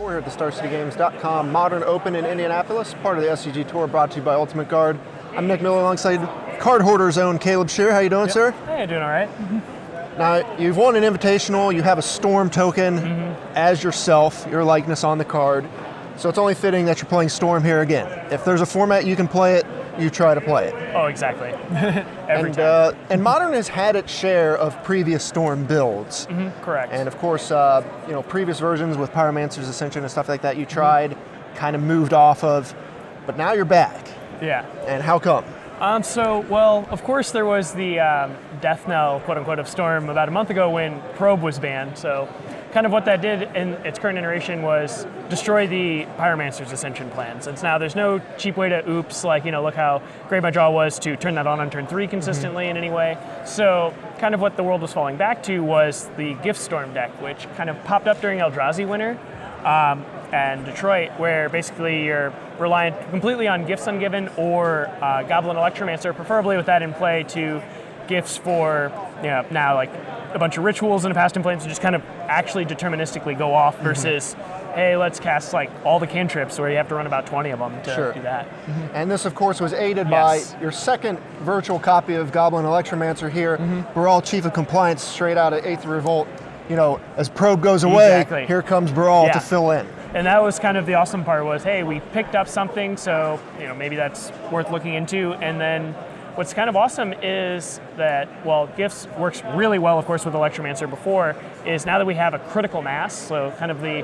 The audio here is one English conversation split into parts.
We're here at the StarCityGames.com Modern Open in Indianapolis, part of the SCG Tour, brought to you by Ultimate Guard. I'm Nick Miller alongside Card Hoarder's own Caleb Scherer. How you doing, sir? Hey, doing all right. Now, you've won an invitational, you have a Storm token as yourself, your likeness on the card, so it's only fitting that you're playing Storm here again. If there's a format you can play it, you try to play it. Oh, exactly. Every time. And Modern has had its share of previous Storm builds. Correct. And of course, previous versions with Pyromancer's Ascension and stuff like that, you tried, kind of moved off of, but now you're back. Yeah. And how come? Well, of course there was the death knell, quote unquote, of Storm about a month ago when Probe was banned. So kind of what that did in its current iteration was destroy the Pyromancer's Ascension plan. Since now there's no cheap way to oops, like, look how great my draw was to turn that on turn 3 consistently in any way. So kind of what the world was falling back to was the Gift Storm deck, which kind of popped up during Eldrazi Winter and Detroit, where basically you're reliant completely on Gifts Ungiven or Goblin Electromancer, preferably with that in play to gifts for, now like a bunch of rituals and a Past in Flames to just kind of actually deterministically go off versus, hey, let's cast like all the cantrips where you have to run about 20 of them to do that. And this, of course, was aided by your second virtual copy of Goblin Electromancer here. Baral, Chief of Compliance, straight out of 8th Revolt. As Probe goes away, here comes Baral to fill in. And that was kind of the awesome part was, hey, we picked up something, so maybe that's worth looking into. And then what's kind of awesome is that, while Gifts works really well, of course, with Electromancer before, is now that we have a critical mass, so kind of the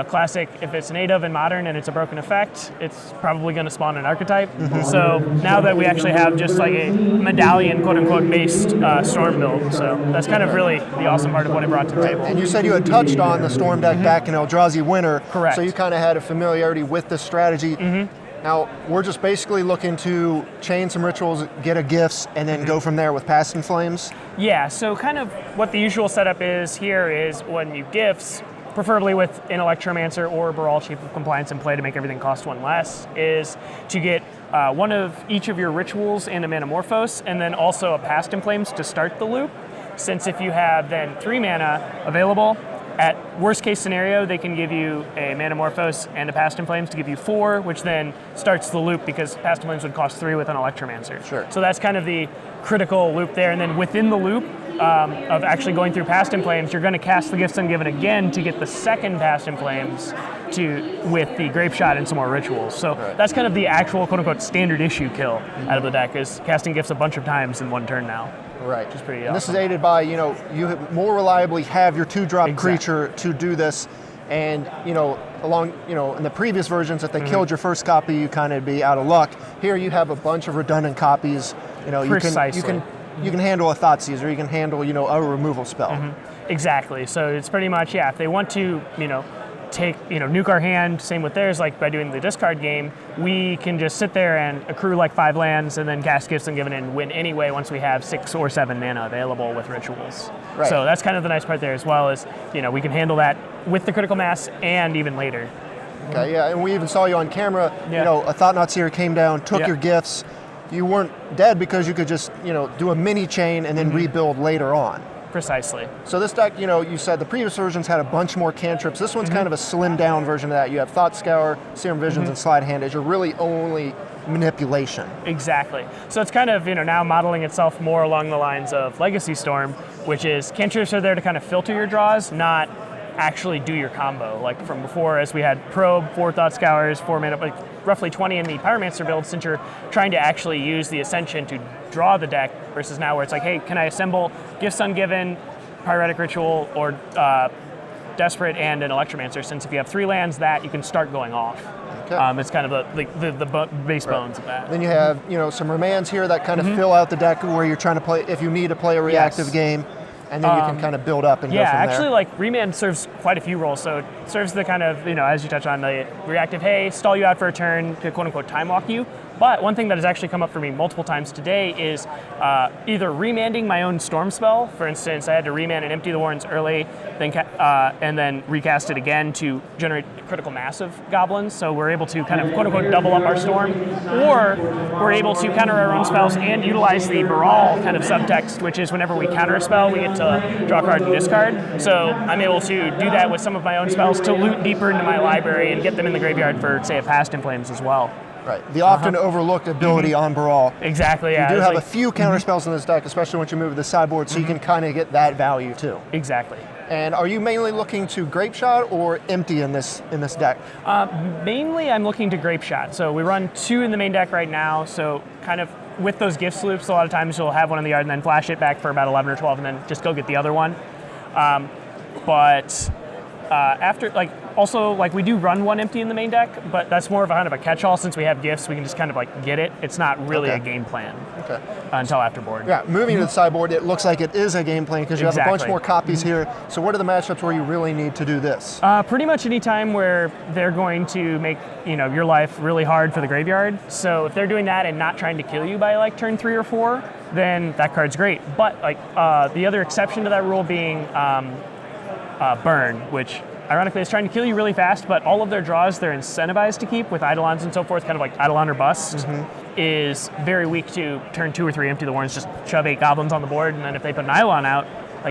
classic, if it's an native in Modern and it's a broken effect, it's probably going to spawn an archetype. So now that we actually have just like a medallion, quote-unquote, based Storm build. So that's kind of really the awesome part of what it brought to the table. And you said you had touched on the Storm deck back in Eldrazi Winter. Correct. So you kind of had a familiarity with this strategy. Now, we're just basically looking to chain some rituals, get a gifts, and then go from there with Past in Flames? Yeah, so kind of what the usual setup is here is when you gifts, preferably with an Electromancer or Baral, Chief of Compliance in play to make everything cost 1 less, is to get one of each of your rituals and a Manamorphose, and then also a Past in Flames to start the loop. Since if you have then 3 mana available, at worst case scenario, they can give you a Manamorphose and a Past in Flames to give you 4, which then starts the loop because Past in Flames would cost 3 with an Electromancer. Sure. So that's kind of the critical loop there. And then within the loop of actually going through Past in Flames, you're going to cast the Gifts Ungiven again to get the second Past in Flames with the Grape Shot and some more rituals. So that's kind of the actual quote-unquote standard issue kill out of the deck, is casting gifts a bunch of times in one turn now. Right. Which is pretty awesome. And this is aided by, you more reliably have your 2-drop creature to do this. And, in the previous versions, if they killed your first copy, you kind of be out of luck. Here you have a bunch of redundant copies. Precisely. You can handle a Thoughtseize, you can handle, a removal spell. Exactly. So it's pretty much, if they want to, take, nuke our hand, same with theirs, like by doing the discard game, we can just sit there and accrue like 5 lands and then cast Gifts Ungiven and win anyway once we have 6 or 7 mana available with rituals. Right. So that's kind of the nice part there, as well as, we can handle that with the critical mass and even later. Okay, and we even saw you on camera, a Thought-Knot Seer came down, took your gifts. You weren't dead because you could just, do a mini chain and then rebuild later on. Precisely. So this deck, you said the previous versions had a bunch more cantrips. This one's kind of a slimmed down version of that. You have Thought Scour, Serum Visions, and Slide Hand as your really only manipulation. Exactly. So it's kind of, now modeling itself more along the lines of Legacy Storm, which is cantrips are there to kind of filter your draws, not actually do your combo. Like from before, as we had Probe, 4 Thought Scours, 4 mana, like roughly 20 in the Pyromancer build, since you're trying to actually use the Ascension to draw the deck, versus now where it's like, hey, can I assemble Gifts Ungiven, Pyretic Ritual, or Desperate and an Electromancer, since if you have 3 lands that, you can start going off. Okay. It's kind of the base bones of that. Then you have, some remands here that kind of fill out the deck where you're trying to play, if you need to play a reactive game, and then you can kind of build up and go from there. Yeah, actually, like, Remand serves quite a few roles. So it serves the kind of, as you touch on, the reactive, hey, stall you out for a turn to quote-unquote time walk you. But one thing that has actually come up for me multiple times today is either remanding my own storm spell. For instance, I had to remand and empty the warrens early, then and then recast it again to generate critical mass of goblins. So we're able to kind of quote unquote double up our storm, or we're able to counter our own spells and utilize the Baral kind of subtext, which is whenever we counter a spell, we get to draw a card and discard. So I'm able to do that with some of my own spells to loot deeper into my library and get them in the graveyard for, say, a Past in Flames as well. Right, the often overlooked ability on Baral. Exactly, yeah. You do have a few counter spells in this deck, especially once you move to the sideboard, so you can kind of get that value too. Exactly. And are you mainly looking to Grape Shot or empty in this deck? Mainly I'm looking to Grape Shot. So we run 2 in the main deck right now, so kind of with those gift sloops, a lot of times you'll have one in the yard and then flash it back for about 11 or 12 and then just go get the other one. After, also, we do run 1 empty in the main deck, but that's more of a kind of a catch-all. Since we have gifts, we can just kind of get it. It's not really a game plan until after board. Yeah, moving to the sideboard, it looks like it is a game plan because you have a bunch more copies here. So what are the matchups where you really need to do this? Pretty much any time where they're going to make your life really hard for the graveyard. So if they're doing that and not trying to kill you by turn 3 or 4, then that card's great. But the other exception to that rule being Burn, which ironically is trying to kill you really fast, but all of their draws they're incentivized to keep with Eidolons and so forth, kind of like Eidolon or Bust, is very weak to turn 2 or 3 empty the warrens, just shove 8 goblins on the board, and then if they put an Eidolon out,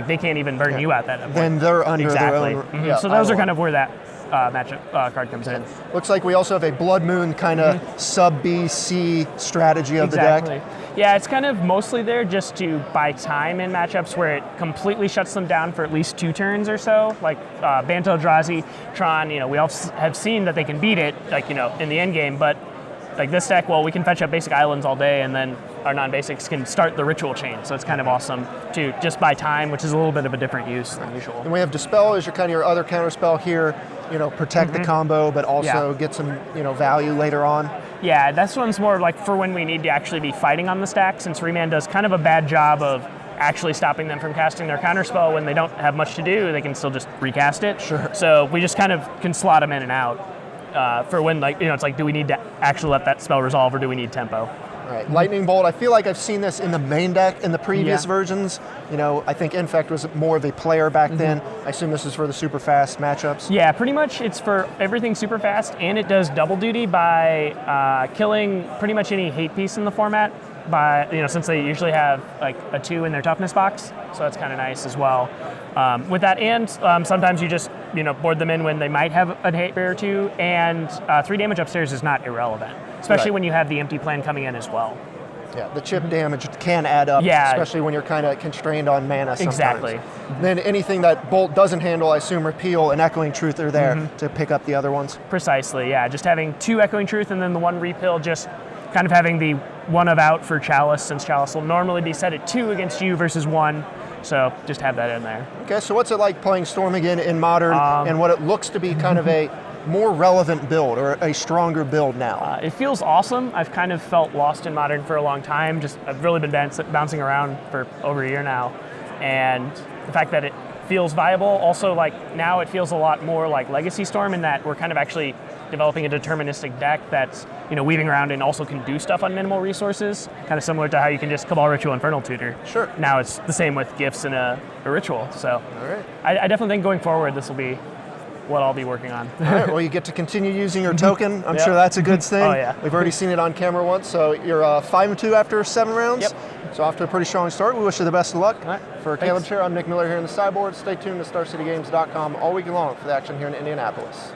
they can't even burn you out that point. Then they're under their own. So those are kind of where that matchup card comes in. Looks like we also have a Blood Moon kind of sub BC strategy of the deck. Yeah, it's kind of mostly there just to buy time in matchups where it completely shuts them down for at least 2 turns or so. Like Banto, Eldrazi, Tron, we all have seen that they can beat it, in the end game, but this deck, well, we can fetch up basic islands all day and then our non-basics can start the ritual chain. So it's kind of awesome to just buy time, which is a little bit of a different use than usual. And we have Dispel as your other counter spell here, protect the combo, but also get some, value later on. Yeah, this one's more for when we need to actually be fighting on the stack, since Remand does kind of a bad job of actually stopping them from casting their counterspell. When they don't have much to do, they can still just recast it. Sure. So we just kind of can slot them in and out for when, it's do we need to actually let that spell resolve or do we need tempo? Right. Lightning Bolt, I feel like I've seen this in the main deck in the previous versions. I think Infect was more of a player back then. I assume this is for the super fast matchups. Yeah, pretty much it's for everything super fast, and it does double duty by killing pretty much any hate piece in the format by, since they usually have a 2 in their toughness box, so that's kind of nice as well. With that, and sometimes you just board them in when they might have a hate barrier or 2, and 3 damage upstairs is not irrelevant, especially when you have the empty plan coming in as well. Yeah, the chip damage can add up, especially when you're kind of constrained on mana sometimes. Exactly. Then anything that Bolt doesn't handle, I assume Repeal and Echoing Truth are there to pick up the other ones. Precisely, yeah. Just having 2 Echoing Truth and then the 1 Repeal, just kind of having the 1 of out for Chalice, since Chalice will normally be set at 2 against you versus 1. So just have that in there. Okay, so what's it like playing Storm again in Modern and what it looks to be kind of a more relevant build or a stronger build now? It feels awesome. I've kind of felt lost in Modern for a long time. I've really been bouncing around for over a year now. And the fact that it feels viable, also now it feels a lot more like Legacy Storm in that we're kind of actually developing a deterministic deck that's weaving around and also can do stuff on minimal resources, kind of similar to how you can just Cabal Ritual Infernal Tutor. Sure. Now it's the same with gifts and a ritual. So all right. I definitely think going forward this will be what I'll be working on. All right, well, you get to continue using your token. I'm sure that's a good thing. Oh, yeah. We've already seen it on camera once, so you're 5-2 after 7 rounds. Yep. So off to a pretty strong start. We wish you the best of luck. All right. For Caleb Scherer, I'm Nick Miller here in the sideboard. Stay tuned to StarCityGames.com all week long for the action here in Indianapolis.